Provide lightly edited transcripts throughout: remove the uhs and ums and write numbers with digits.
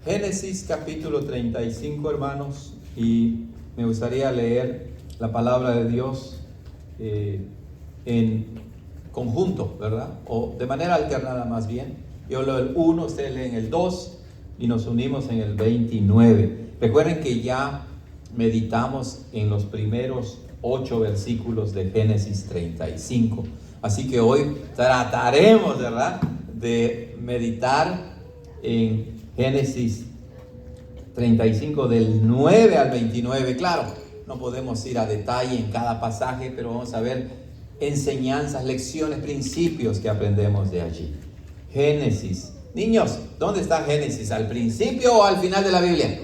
Génesis capítulo 35, hermanos, y me gustaría leer la palabra de Dios en conjunto, ¿verdad? O de manera alternada más bien. Yo leo el 1, ustedes leen el 2 y nos unimos en el 29. Recuerden que ya meditamos en los primeros 8 versículos de Génesis 35. Así que hoy trataremos, ¿verdad?, de meditar en Génesis 35 del 9 al 29. Claro, no podemos ir a detalle en cada pasaje, pero vamos a ver enseñanzas, lecciones, principios que aprendemos de allí. Génesis. Niños, ¿dónde está Génesis? ¿Al principio o al final de la Biblia?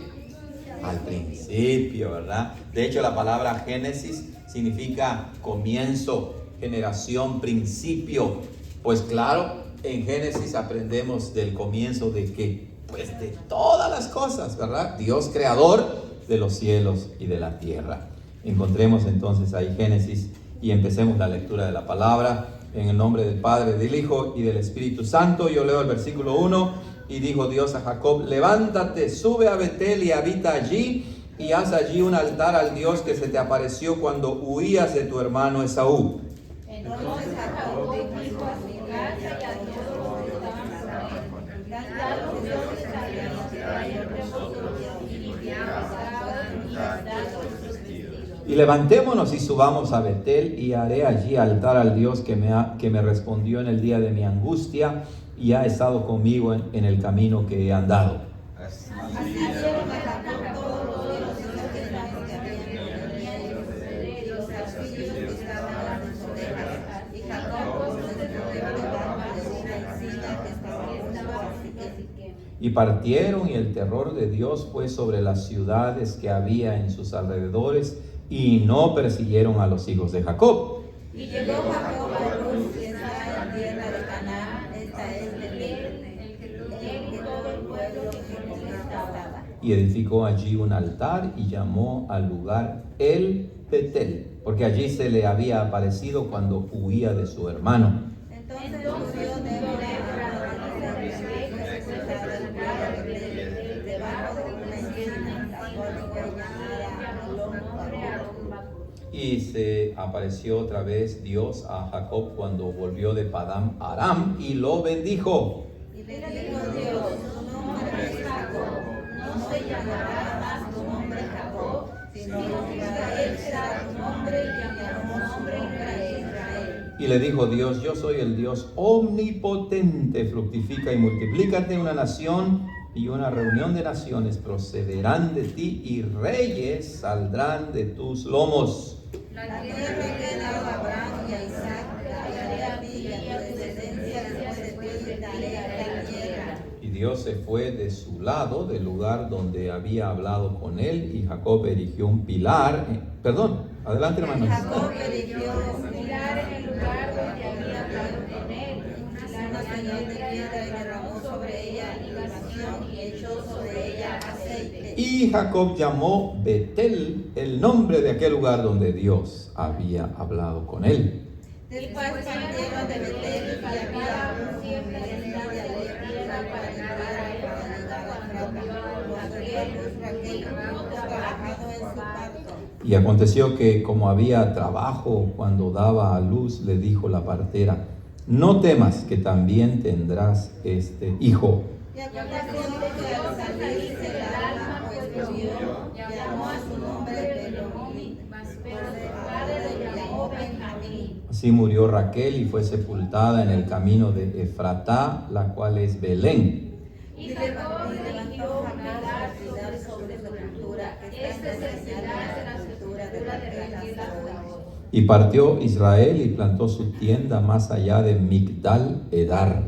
Al principio, ¿verdad? De hecho, la palabra Génesis significa comienzo, generación, principio. Pues claro, en Génesis aprendemos del comienzo de que, pues de todas las cosas, ¿verdad? Dios creador de los cielos y de la tierra. Encontremos entonces ahí Génesis y empecemos la lectura de la palabra. En el nombre del Padre, del Hijo y del Espíritu Santo. Yo leo el versículo 1. Y dijo Dios a Jacob: levántate, sube a Betel y habita allí, y haz allí un altar al Dios que se te apareció cuando huías de tu hermano Esaú. Entonces Jacob dijo a su casa y a todos los que estaban con él: cantad los dioses sagrados que hay entre vosotros, y limpiad sábanas y gastad vuestros vestidos. Y levantémonos y subamos a Betel, y haré allí altar al Dios que me respondió en el día de mi angustia, y ha estado conmigo en el camino que he andado. Así hicieron a Jacob todos los dioses sagrados que habían con él, y los castillos que estaban en sus orejas. Y Jacob se fue de barba de una encina que estaba junto a Siquem. Y partieron, y el terror de Dios fue sobre las ciudades que había en sus alrededores, y no persiguieron a los hijos de Jacob. Y llegó Jacob a Luz, que está en tierra de Canaán, esta es Betel, y todo el pueblo que con él estaba. Y edificó allí un altar y llamó al lugar El Betel, porque allí se le había aparecido cuando huía de su hermano. Entonces subió Débora a la Betel, que se sentaba en lugar de Betel, debajo de una encina, la cual fue llamada Alón. Y se apareció otra vez Dios a Jacob cuando volvió de Padán Aram, y lo bendijo. Y le dijo Dios: tu nombre es Jacob, no se llamará más tu nombre Jacob, sino Israel será tu nombre, y llamó su nombre Israel. Y le dijo Dios: yo soy el Dios omnipotente, fructifica y multiplícate. Una nación y una reunión de naciones procederán de ti, y reyes saldrán de tus lomos. La tierra que he dado a Abraham y a Isaac, la daré a ti y a tu descendencia después de ti, daré a la tierra. Y Dios se fue de su lado, del lugar donde había hablado con él, y Jacob erigió un pilar. Adelante, hermanos. Jacob erigió un pilar en el lugar donde había hablado con él, una señal de piedra, y derramó sobre ella libación y echó sobre ella aceite. Y Jacob llamó Betel el nombre de aquel lugar donde Dios había hablado con él. Después partieron de Betel y había un siempre de tierra para llevar a él Raquel trabajando en su parto. Y aconteció que, como había trabajo cuando daba a luz, le dijo la partera: no temas, que también tendrás este hijo. Y aconteció que al salirse del alma, pues lo vio, llamó a su nombre Belomí, pero su padre le llamó Benjamín. Así murió Raquel y fue sepultada en el camino de Efratá, la cual es Belén. Y Jacob levantó un pilar sobre su sepultura. Esta es el señal de la sepultura de Raquel. Y partió Israel y plantó su tienda más allá de Migdal Edar.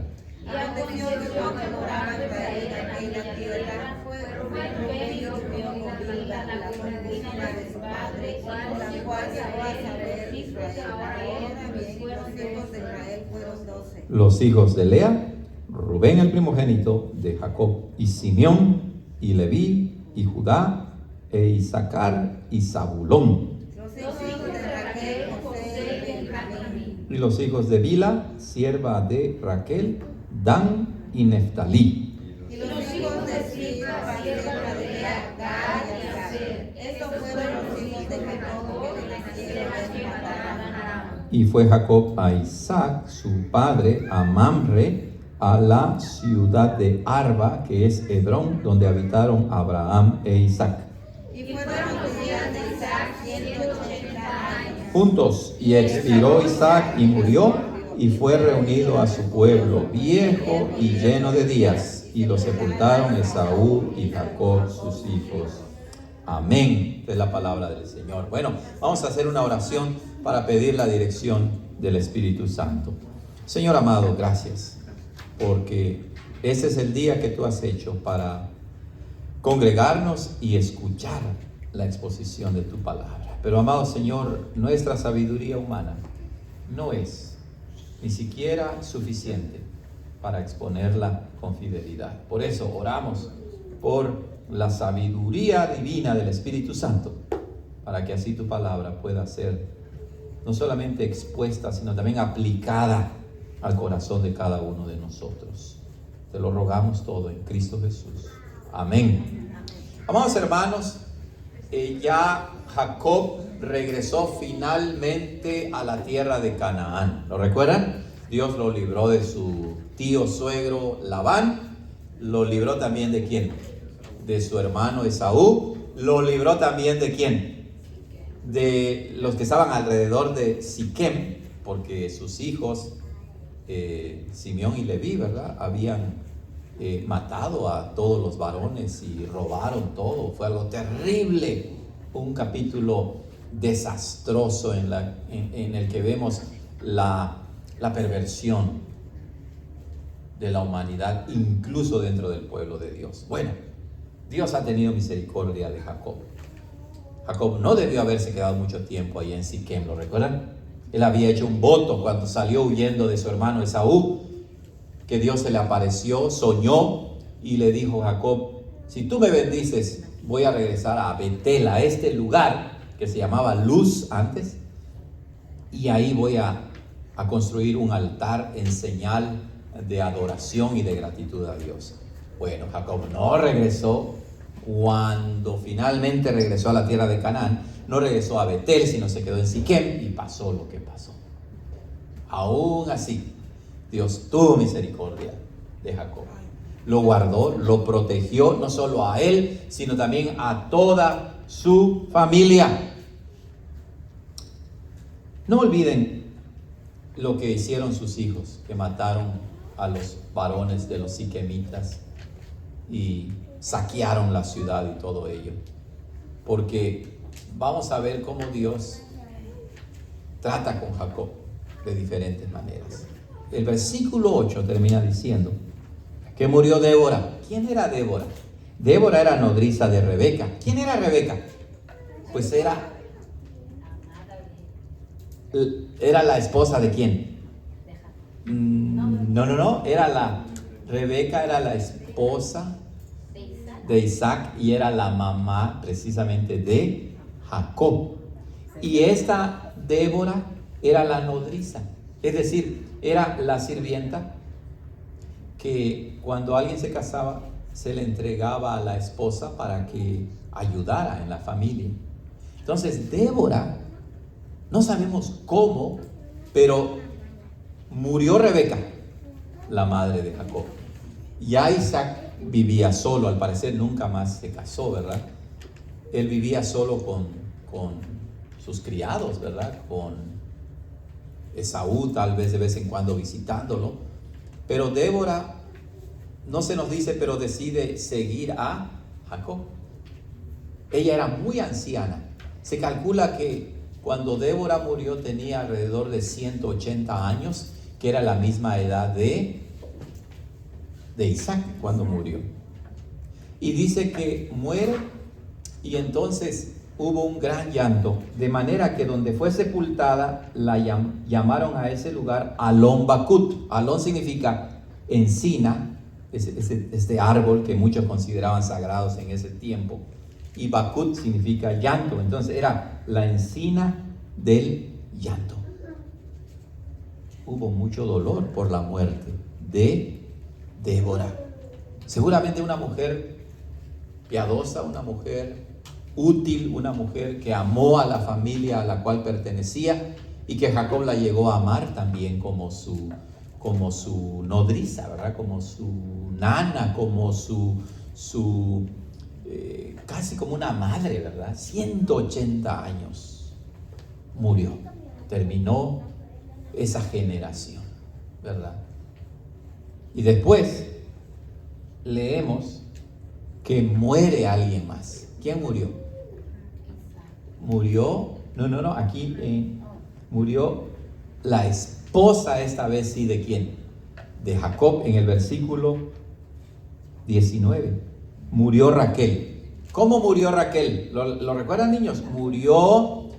Y aconteció que moraba Israel en aquella tierra, fue Rubén y durmió con Bilha, la concubina de su padre, con la cual se fue a saber Israel. Ahora bien, los hijos de Israel fueron 12. Los hijos de Lea: Rubén el primogénito de Jacob, y Simeón, y Leví, y Judá, e Isaacar, y Zabulón. Los hijos de Raquel, José y Benjamín. Y los hijos de Bilha, sierva de Raquel, Dan y Neftalí. Y los hijos de Asir, Galilea, Gad y Aser. Estos fueron los hijos de Jacob que le nacieron de Padán Aram. Y fue Jacob a Isaac, su padre, a Mamre, a la ciudad de Arba, que es Hebrón, donde habitaron Abraham e Isaac. Y fueron los días de Isaac 180 años. Juntos, y expiró Isaac y murió, y fue reunido a su pueblo, viejo y lleno de días, y lo sepultaron Esaú y Jacob, sus hijos. Amén. Es la palabra del Señor. Bueno, vamos a hacer una oración para pedir la dirección del Espíritu Santo. Señor amado, gracias, porque ese es el día que tú has hecho para congregarnos y escuchar la exposición de tu palabra. Pero amado Señor, nuestra sabiduría humana no es ni siquiera suficiente para exponerla con fidelidad. Por eso oramos por la sabiduría divina del Espíritu Santo, para que así tu palabra pueda ser no solamente expuesta, sino también aplicada al corazón de cada uno de nosotros. Te lo rogamos todo en Cristo Jesús. Amén. Amados hermanos, ya Jacob regresó finalmente a la tierra de Canaán. ¿Lo recuerdan? Dios lo libró de su tío suegro Labán. Lo libró también ¿de quién? De su hermano Esaú. Lo libró también ¿de quién? De los que estaban alrededor de Siquem, porque sus hijos Simeón y Leví, ¿verdad?, habían matado a todos los varones y robaron todo. Fue algo terrible, un capítulo desastroso en el que vemos la perversión de la humanidad, incluso dentro del pueblo de Dios. Bueno, Dios ha tenido misericordia de Jacob. Jacob no debió haberse quedado mucho tiempo ahí en Siquem, ¿lo recuerdan? Él había hecho un voto cuando salió huyendo de su hermano Esaú, que Dios se le apareció, soñó y le dijo: Jacob, si tú me bendices, voy a regresar a Betel, a este lugar que se llamaba Luz antes, y ahí voy a construir un altar en señal de adoración y de gratitud a Dios. Bueno, Jacob no regresó. Cuando finalmente regresó a la tierra de Canaán, no regresó a Betel, sino se quedó en Siquem, y pasó lo que pasó. Aún así, Dios tuvo misericordia de Jacob. Lo guardó, lo protegió, no solo a él, sino también a toda su familia. No olviden lo que hicieron sus hijos, que mataron a los varones de los siquemitas y saquearon la ciudad y todo ello. Porque vamos a ver cómo Dios trata con Jacob de diferentes maneras. El versículo 8 termina diciendo que murió Débora. ¿Quién era Débora? Débora era nodriza de Rebeca. ¿Quién era Rebeca? Pues era la esposa de quién. Rebeca era la esposa de Isaac y era la mamá precisamente de Jacob. Y esta Débora era la nodriza, es decir, era la sirvienta que cuando alguien se casaba se le entregaba a la esposa para que ayudara en la familia. Entonces Débora, no sabemos cómo, pero murió Rebeca, la madre de Jacob. Ya Isaac vivía solo, al parecer nunca más se casó, ¿verdad? Él vivía solo con sus criados, ¿verdad? Con Esaú, tal vez de vez en cuando visitándolo. Pero Débora, no se nos dice, pero decide seguir a Jacob. Ella era muy anciana. Se calcula que cuando Débora murió tenía alrededor de 180 años, que era la misma edad de Isaac cuando murió. Y dice que muere y entonces hubo un gran llanto, de manera que donde fue sepultada la llamaron a ese lugar Alon Bakut. Alon significa encina, este árbol que muchos consideraban sagrados en ese tiempo, y Bakut significa llanto. Entonces era la encina del llanto. Hubo mucho dolor por la muerte de Débora. Seguramente una mujer piadosa, una mujer útil, una mujer que amó a la familia a la cual pertenecía y que Jacob la llegó a amar también como su nodriza, ¿verdad? Como su nana, como casi como una madre, ¿verdad? 180 años murió, terminó esa generación, ¿verdad? Y después leemos que muere alguien más. ¿Quién murió? Murió la esposa, esta vez sí, ¿de quién? De Jacob, en el versículo 19. Murió Raquel. ¿Cómo murió Raquel? ¿Lo recuerdan, niños? Murió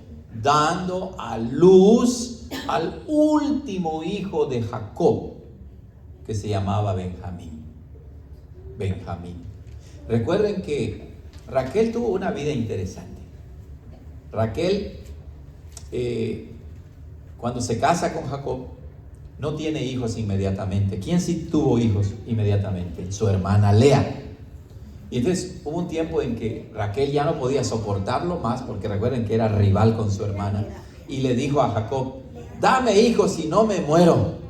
dando a luz al último hijo de Jacob, que se llamaba Benjamín. Recuerden que Raquel tuvo una vida interesante. Raquel, cuando se casa con Jacob, no tiene hijos inmediatamente. ¿Quién sí tuvo hijos inmediatamente? Su hermana Lea. Y entonces hubo un tiempo en que Raquel ya no podía soportarlo más, porque recuerden que era rival con su hermana, y le dijo a Jacob: dame hijos, si no me muero.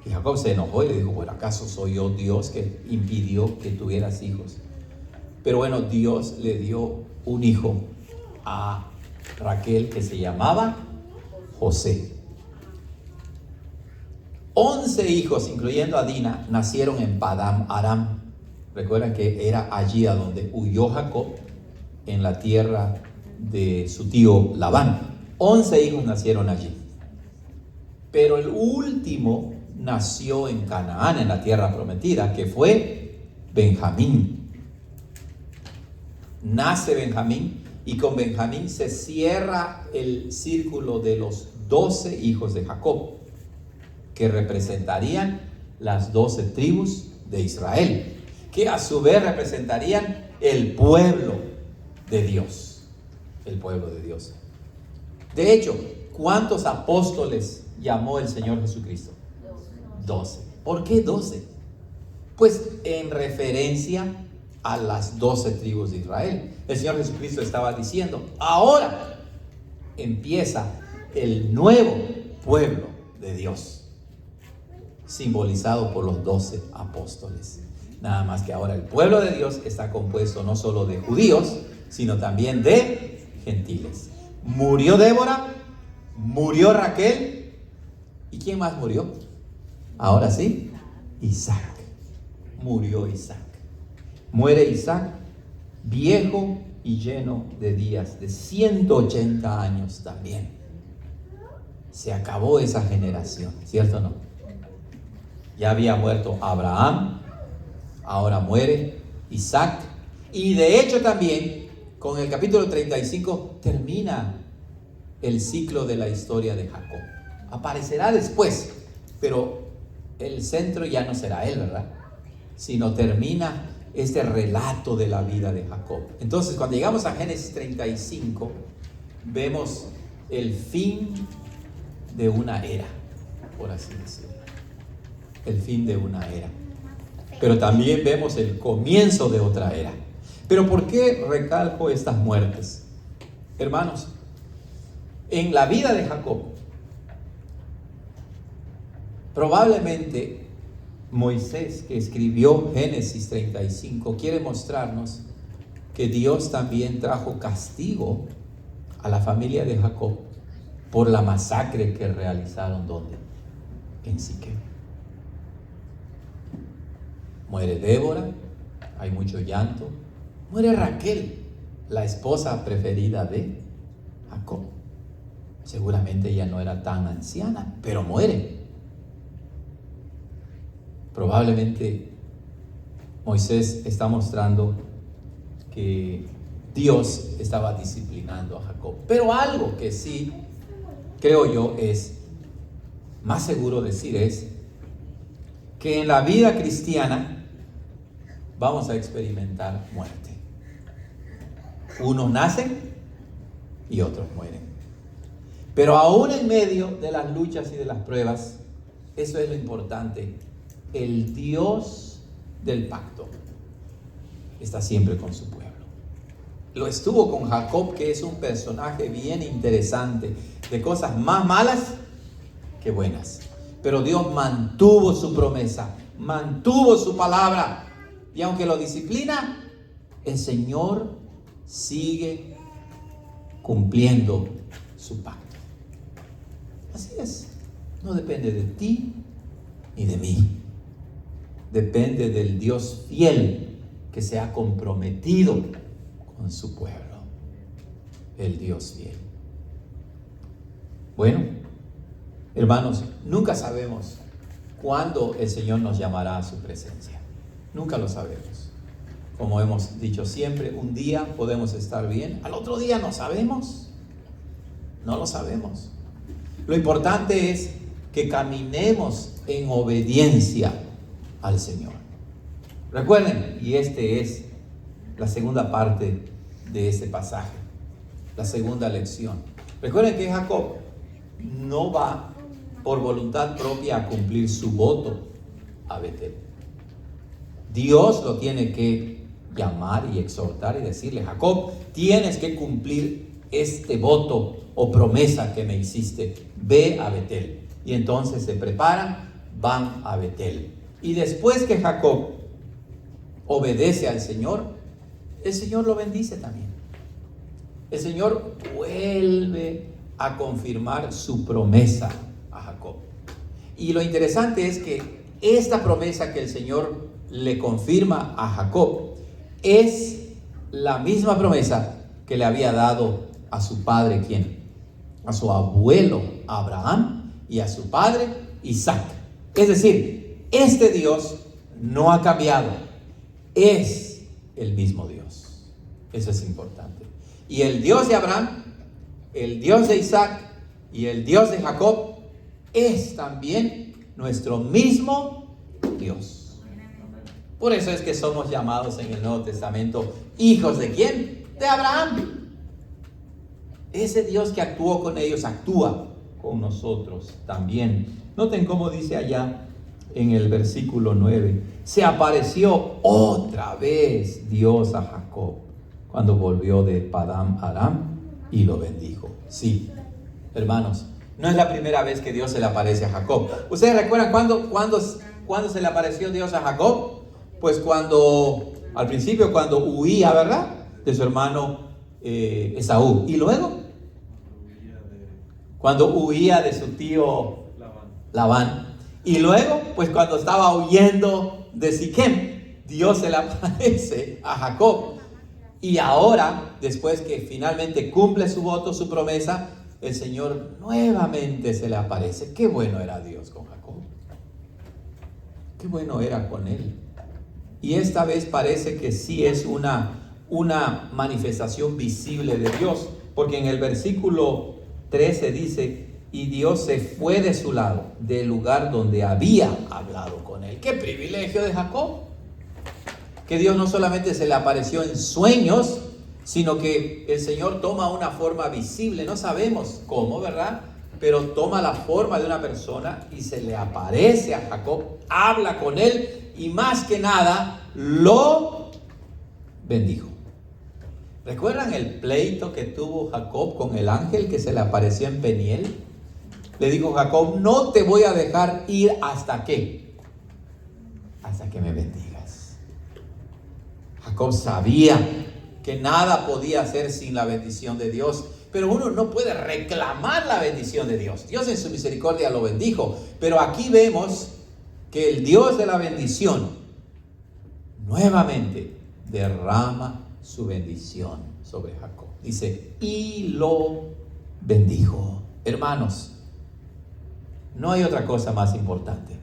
Y Jacob se enojó y le dijo: bueno, ¿acaso soy yo Dios que impidió que tuvieras hijos? Pero bueno, Dios le dio un hijo a Raquel que se llamaba José. 11 hijos, incluyendo a Dina, nacieron en Padán Aram. Recuerdan que era allí a donde huyó Jacob, en la tierra de su tío Labán. 11 hijos nacieron allí. Pero el último nació en Canaán, en la tierra prometida, que fue Benjamín. Nace Benjamín, y con Benjamín se cierra el círculo de los 12 hijos de Jacob, que representarían las 12 tribus de Israel, que a su vez representarían el pueblo de Dios. El pueblo de Dios. De hecho, ¿cuántos apóstoles llamó el Señor Jesucristo? 12. ¿Por qué 12? Pues en referencia a las 12 tribus de Israel. El Señor Jesucristo estaba diciendo: ahora empieza el nuevo pueblo de Dios, simbolizado por los 12 apóstoles. Nada más que ahora el pueblo de Dios está compuesto no solo de judíos, sino también de gentiles. Murió Débora, murió Raquel, ¿y quién más murió? Ahora sí, Isaac. Murió Isaac. Muere Isaac, viejo y lleno de días, de 180 años también. Se acabó esa generación, ¿cierto o no? Ya había muerto Abraham, ahora muere Isaac. Y de hecho también, con el capítulo 35, termina el ciclo de la historia de Jacob. Aparecerá después, pero el centro ya no será él, ¿verdad? Sino termina este relato de la vida de Jacob. Entonces, cuando llegamos a Génesis 35, vemos el fin de una era, por así decirlo. El fin de una era. Pero también vemos el comienzo de otra era. Pero ¿por qué recalco estas muertes? Hermanos, en la vida de Jacob, probablemente Moisés, que escribió Génesis 35, quiere mostrarnos que Dios también trajo castigo a la familia de Jacob por la masacre que realizaron. ¿Dónde? En Siquem. Muere Débora, hay mucho llanto. Muere Raquel, la esposa preferida de Jacob. Seguramente ella no era tan anciana, pero muere. Probablemente Moisés está mostrando que Dios estaba disciplinando a Jacob. Pero algo que sí creo yo es más seguro decir es que en la vida cristiana vamos a experimentar muerte. Unos nacen y otros mueren. Pero aún en medio de las luchas y de las pruebas, eso es lo importante. El Dios del pacto, está siempre con su pueblo. Lo estuvo con Jacob, que es un personaje bien interesante, de cosas más malas que buenas. Pero Dios mantuvo su promesa, mantuvo su palabra. Y aunque lo disciplina, el Señor sigue cumpliendo su pacto. Así es. No depende de ti ni de mí. Depende del Dios fiel que se ha comprometido con su pueblo. El Dios fiel. Bueno, hermanos, nunca sabemos cuándo el Señor nos llamará a su presencia. Nunca lo sabemos. Como hemos dicho siempre, un día podemos estar bien, al otro día no sabemos. No lo sabemos. Lo importante es que caminemos en obediencia al Señor. Recuerden, y este es la segunda parte de este pasaje, la segunda lección. Recuerden que Jacob no va por voluntad propia a cumplir su voto a Betel. Dios lo tiene que llamar y exhortar y decirle: Jacob, tienes que cumplir este voto o promesa que me hiciste, ve a Betel. Y entonces se preparan, van a Betel. Y después que Jacob obedece al Señor, el Señor lo bendice también. El Señor vuelve a confirmar su promesa a Jacob. Y lo interesante es que esta promesa que el Señor le confirma a Jacob es la misma promesa que le había dado a su padre, ¿quién? A su abuelo Abraham y a su padre Isaac. Es decir, este Dios no ha cambiado, es el mismo Dios. Eso es importante. Y el Dios de Abraham, el Dios de Isaac y el Dios de Jacob es también nuestro mismo Dios. Por eso es que somos llamados en el Nuevo Testamento hijos ¿de quién? De Abraham. Ese Dios que actuó con ellos actúa con nosotros también. Noten cómo dice allá en el versículo 9: se apareció otra vez Dios a Jacob cuando volvió de Padán Aram y lo bendijo. Sí, hermanos, no es la primera vez que Dios se le aparece a Jacob. ¿Ustedes recuerdan cuándo se le apareció Dios a Jacob? Pues al principio cuando huía, ¿verdad?, de su hermano Esaú. Y luego, cuando huía de su tío Labán. Y luego, pues cuando estaba huyendo de Siquem, Dios se le aparece a Jacob. Y ahora, después que finalmente cumple su voto, su promesa, el Señor nuevamente se le aparece. Qué bueno era Dios con Jacob. Qué bueno era con él. Y esta vez parece que sí es una manifestación visible de Dios, porque en el versículo 13 dice: y Dios se fue de su lado, del lugar donde había hablado con él. ¡Qué privilegio de Jacob! Que Dios no solamente se le apareció en sueños, sino que el Señor toma una forma visible. No sabemos cómo, ¿verdad?, pero toma la forma de una persona y se le aparece a Jacob, habla con él y más que nada lo bendijo. ¿Recuerdan el pleito que tuvo Jacob con el ángel que se le apareció en Peniel? Le dijo Jacob: no te voy a dejar ir hasta que me bendigas. Jacob sabía que nada podía hacer sin la bendición de Dios, pero uno no puede reclamar la bendición de Dios. Dios en su misericordia lo bendijo, pero aquí vemos que el Dios de la bendición nuevamente derrama su bendición sobre Jacob. Dice: y lo bendijo. Hermanos, no hay otra cosa más importante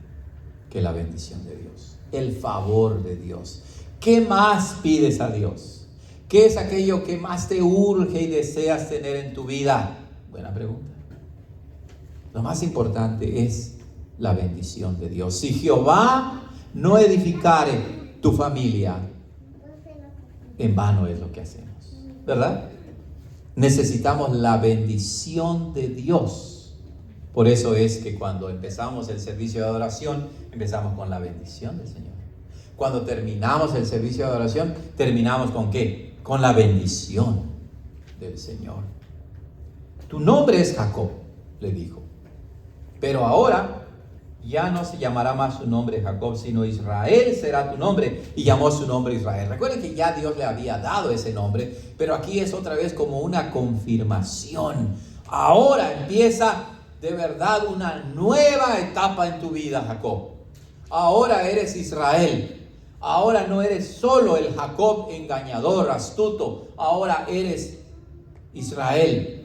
que la bendición de Dios, el favor de Dios. ¿Qué más pides a Dios? ¿Qué es aquello que más te urge y deseas tener en tu vida? Buena pregunta. Lo más importante es la bendición de Dios. Si Jehová no edificare tu familia, en vano es lo que hacemos, ¿verdad? Necesitamos la bendición de Dios. Por eso es que cuando empezamos el servicio de adoración, empezamos con la bendición del Señor. Cuando terminamos el servicio de adoración, terminamos ¿con qué? Con la bendición del Señor. Tu nombre es Jacob, le dijo, pero ahora ya no se llamará más su nombre Jacob, sino Israel será tu nombre. Y llamó su nombre Israel. Recuerden que ya Dios le había dado ese nombre, pero aquí es otra vez como una confirmación. Ahora empieza de verdad una nueva etapa en tu vida, Jacob. Ahora eres Israel. Ahora no eres solo el Jacob engañador, astuto. Ahora eres Israel,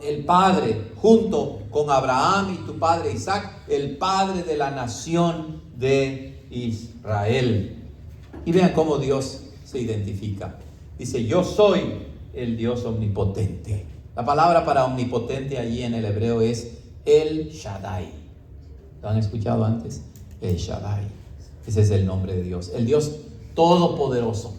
el padre, junto con Abraham y tu padre Isaac, el padre de la nación de Israel. Y vean cómo Dios se identifica. Dice, yo soy el Dios omnipotente. La palabra para omnipotente allí en el hebreo es El Shaddai. ¿Lo han escuchado antes? El Shaddai. Ese es el nombre de Dios. El Dios todopoderoso.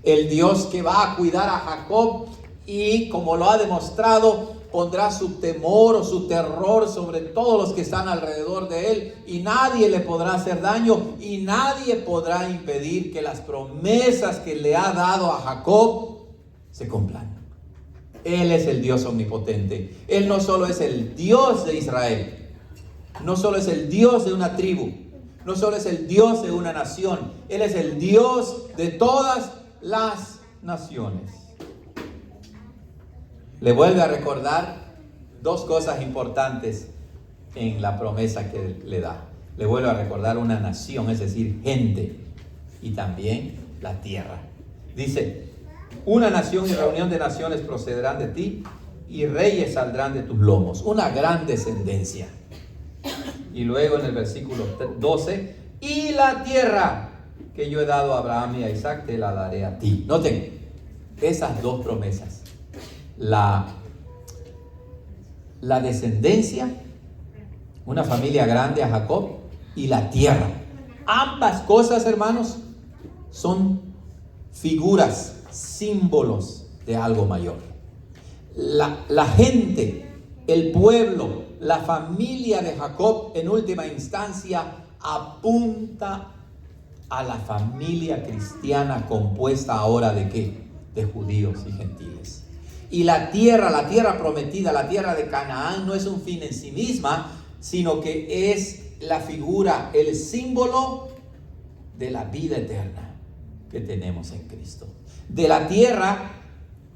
El Dios que va a cuidar a Jacob y, como lo ha demostrado, pondrá su temor o su terror sobre todos los que están alrededor de él, y nadie le podrá hacer daño y nadie podrá impedir que las promesas que le ha dado a Jacob se cumplan. Él es el Dios omnipotente. Él no solo es el Dios de Israel, no solo es el Dios de una tribu, no solo es el Dios de una nación, Él es el Dios de todas las naciones. Le vuelve a recordar dos cosas importantes en la promesa que le da. Le vuelve a recordar una nación, es decir, gente, y también la tierra. Dice, una nación y reunión de naciones procederán de ti, y reyes saldrán de tus lomos. Una gran descendencia. Y luego en el versículo 12, y la tierra que yo he dado a Abraham y a Isaac, te la daré a ti. Noten, esas dos promesas. La descendencia, una familia grande a Jacob, y la tierra. Ambas cosas, hermanos, son figuras, símbolos de algo mayor. La gente, el pueblo, la familia de Jacob, en última instancia, apunta a la familia cristiana compuesta ahora ¿de qué? De judíos y gentiles. Y la tierra prometida, la tierra de Canaán, no es un fin en sí misma, sino que es la figura, el símbolo de la vida eterna que tenemos en Cristo. De la tierra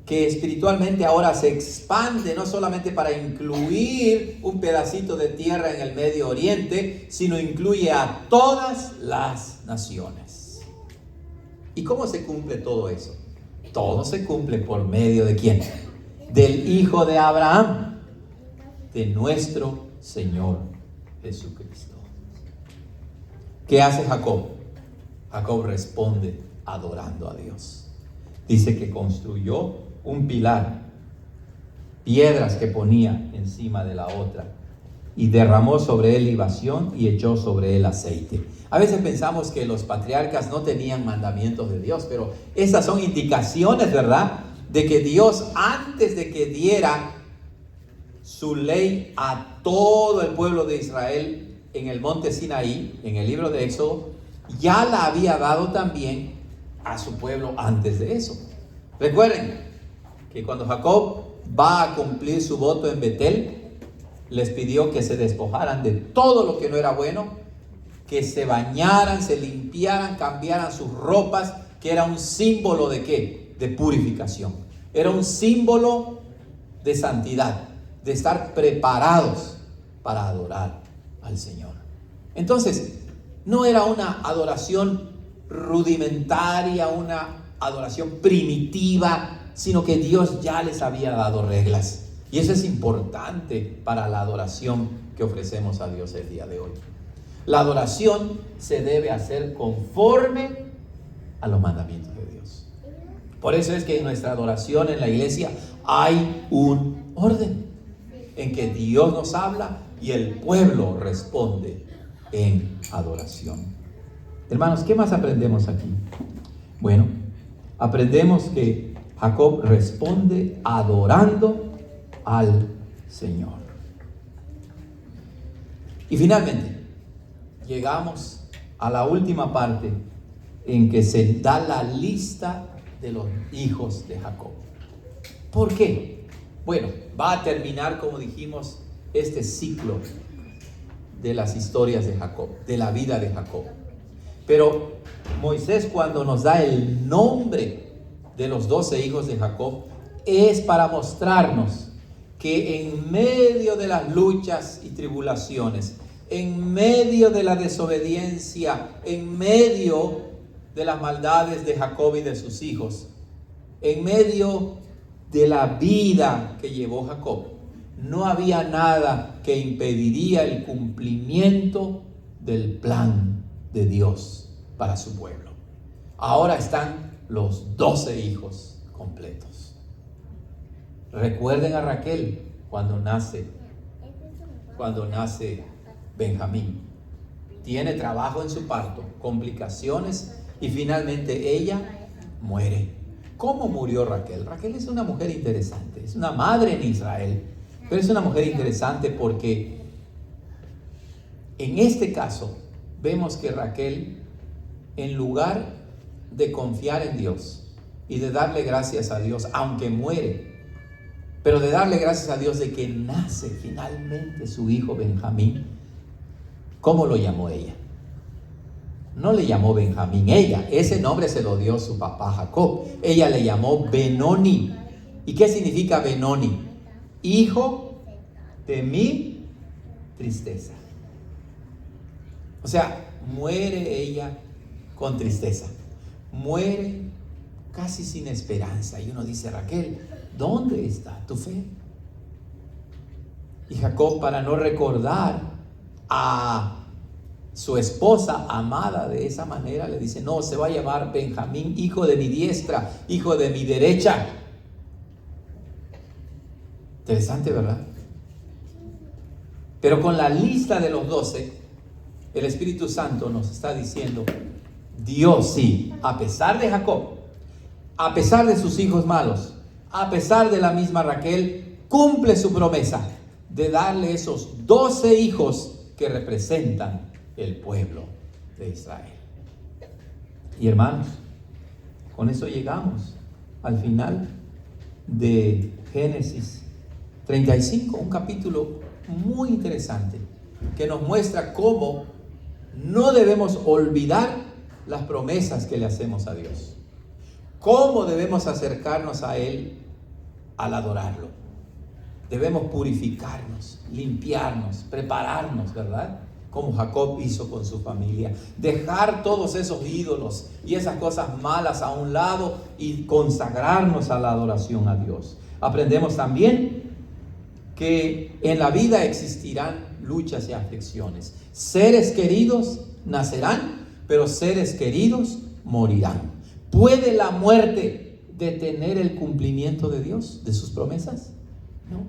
que espiritualmente ahora se expande, no solamente para incluir un pedacito de tierra en el Medio Oriente, sino incluye a todas las naciones. ¿Y cómo se cumple todo eso? Todo se cumple por medio ¿de quién? Del Hijo de Abraham, de nuestro Señor Jesucristo. ¿Qué hace Jacob? Jacob responde adorando a Dios. Dice que construyó un pilar, piedras que ponía encima de la otra, y derramó sobre él libación y echó sobre él aceite. A veces pensamos que los patriarcas no tenían mandamientos de Dios, pero esas son indicaciones, ¿verdad?, de que Dios, antes de que diera su ley a todo el pueblo de Israel en el monte Sinaí, en el libro de Éxodo, ya la había dado también a su pueblo antes de eso. Recuerden que cuando Jacob va a cumplir su voto en Betel, les pidió que se despojaran de todo lo que no era bueno, que se bañaran, se limpiaran, cambiaran sus ropas, que era un símbolo ¿de qué? De purificación. Era un símbolo de santidad, de estar preparados para adorar al Señor. Entonces, no era una adoración rudimentaria, una adoración primitiva, sino que Dios ya les había dado reglas. Y eso es importante para la adoración que ofrecemos a Dios el día de hoy. La adoración se debe hacer conforme a los mandamientos de Dios. Por eso es que en nuestra adoración en la iglesia hay un orden en que Dios nos habla y el pueblo responde en adoración. Hermanos, ¿qué más aprendemos aquí? Bueno, aprendemos que Jacob responde adorando al Señor. Y finalmente, llegamos a la última parte en que se da la lista de los hijos de Jacob. ¿Por qué? Bueno, va a terminar, como dijimos, este ciclo de las historias de Jacob, de la vida de Jacob. Pero Moisés, cuando nos da el nombre de los 12 hijos de Jacob, es para mostrarnos que en medio de las luchas y tribulaciones, en medio de la desobediencia, en medio de las maldades de Jacob y de sus hijos, en medio de la vida que llevó Jacob, no había nada que impediría el cumplimiento del plan de Dios para su pueblo. Ahora están los 12 hijos completos. Recuerden a Raquel cuando nace Benjamín. Tiene trabajo en su parto, complicaciones y finalmente ella muere. ¿Cómo murió Raquel? Raquel es una mujer interesante, es una madre en Israel, pero es una mujer interesante porque en este caso vemos que Raquel, en lugar de confiar en Dios y de darle gracias a Dios, aunque muere, pero de darle gracias a Dios de que nace finalmente su hijo Benjamín, ¿cómo lo llamó ella? No le llamó Benjamín ella, ese nombre se lo dio su papá Jacob. Ella le llamó Benoni. ¿Y qué significa Benoni? Hijo de mi tristeza. O sea, muere ella con tristeza, muere casi sin esperanza. Y uno dice, Raquel, ¿dónde está tu fe? Y Jacob, para no recordar a su esposa amada de esa manera, le dice, no, se va a llamar Benjamín, hijo de mi diestra, hijo de mi derecha. Interesante, ¿verdad? Pero con la lista de los 12, el Espíritu Santo nos está diciendo, Dios sí, a pesar de Jacob, a pesar de sus hijos malos, a pesar de la misma Raquel, cumple su promesa de darle esos 12 hijos que representan el pueblo de Israel. Y hermanos, con eso llegamos al final de Génesis 35, un capítulo muy interesante que nos muestra cómo no debemos olvidar las promesas que le hacemos a Dios, cómo debemos acercarnos a Él al adorarlo. Debemos purificarnos, limpiarnos, prepararnos, ¿verdad? Como Jacob hizo con su familia. Dejar todos esos ídolos y esas cosas malas a un lado y consagrarnos a la adoración a Dios. Aprendemos también que en la vida existirán luchas y aflicciones. Seres queridos nacerán, pero seres queridos morirán. ¿Puede la muerte detener el cumplimiento de Dios, de sus promesas? No.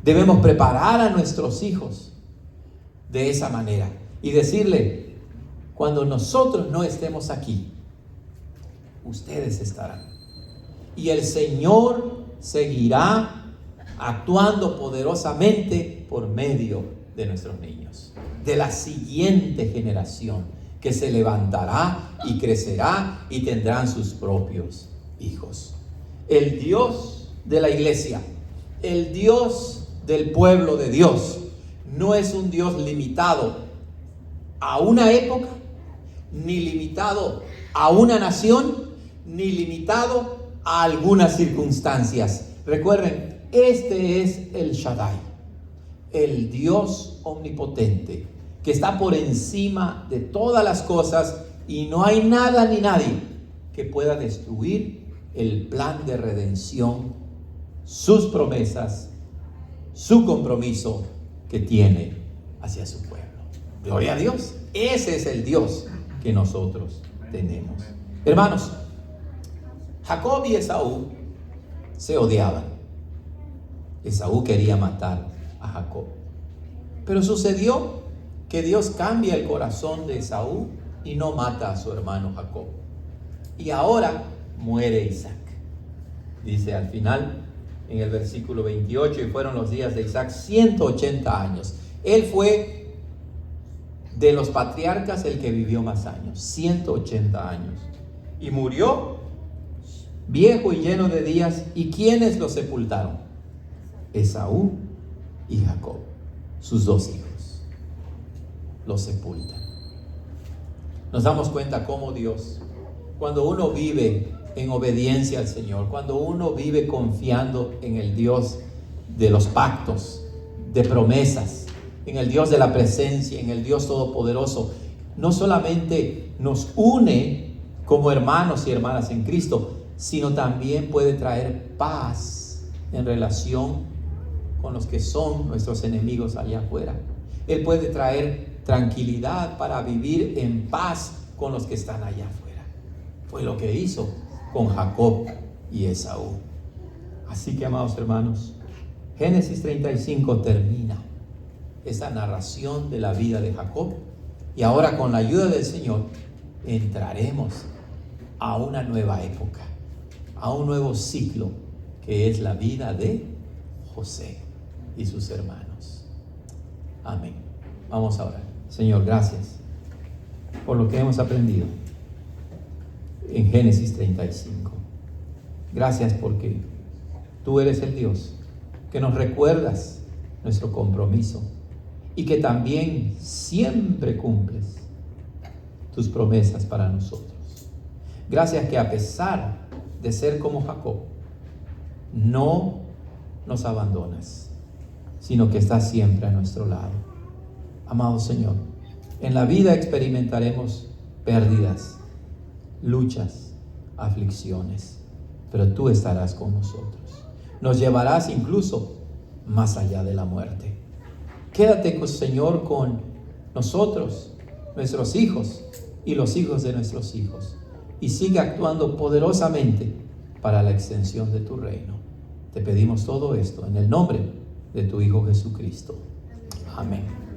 Debemos preparar a nuestros hijos de esa manera y decirle, cuando nosotros no estemos aquí, ustedes estarán. Y el Señor seguirá actuando poderosamente por medio de nuestros niños, de la siguiente generación que se levantará y crecerá y tendrán sus propios hijos. El Dios de la iglesia, el Dios del pueblo de Dios, no es un Dios limitado a una época, ni limitado a una nación, ni limitado a algunas circunstancias. Recuerden, este es el Shaddai, el Dios omnipotente, que está por encima de todas las cosas y no hay nada ni nadie que pueda destruir el plan de redención, sus promesas, su compromiso que tiene hacia su pueblo. Gloria a Dios. Ese es el Dios que nosotros tenemos. Hermanos, Jacob y Esaú se odiaban. Esaú quería matar a Jacob. Pero sucedió que Dios cambia el corazón de Esaú y no mata a su hermano Jacob. Y ahora muere Isaac. Dice al final, en el versículo 28, y fueron los días de Isaac 180 años. Él fue De los patriarcas, el que vivió más años, 180 años. Y murió viejo y lleno de días. ¿Y quiénes lo sepultaron? Esaú y Jacob, sus dos hijos, lo sepultan. Nos damos cuenta cómo Dios, cuando uno vive en obediencia al Señor, cuando uno vive confiando en el Dios de los pactos, de promesas, en el Dios de la presencia, en el Dios todopoderoso, no solamente nos une como hermanos y hermanas en Cristo, sino también puede traer paz en relación con los que son nuestros enemigos allá afuera. Él puede traer tranquilidad para vivir en paz con los que están allá afuera. Fue lo que hizo con Jacob y Esaú. Así que, amados hermanos, Génesis 35 termina esta narración de la vida de Jacob, y ahora con la ayuda del Señor entraremos a una nueva época, a un nuevo ciclo, que es la vida de José y sus hermanos. Amén. Vamos a orar. Señor, gracias por lo que hemos aprendido en Génesis 35. Gracias porque tú eres el Dios que nos recuerdas nuestro compromiso y que también siempre cumples tus promesas para nosotros. Gracias que a pesar de ser como Jacob, no nos abandonas, sino que estás siempre a nuestro lado. Amado Señor, en la vida experimentaremos pérdidas, luchas, aflicciones, pero tú estarás con nosotros. Nos llevarás incluso más allá de la muerte. Quédate, Señor, con nosotros, nuestros hijos y los hijos de nuestros hijos, y sigue actuando poderosamente para la extensión de tu reino. Te pedimos todo esto en el nombre de tu Hijo Jesucristo. Amén.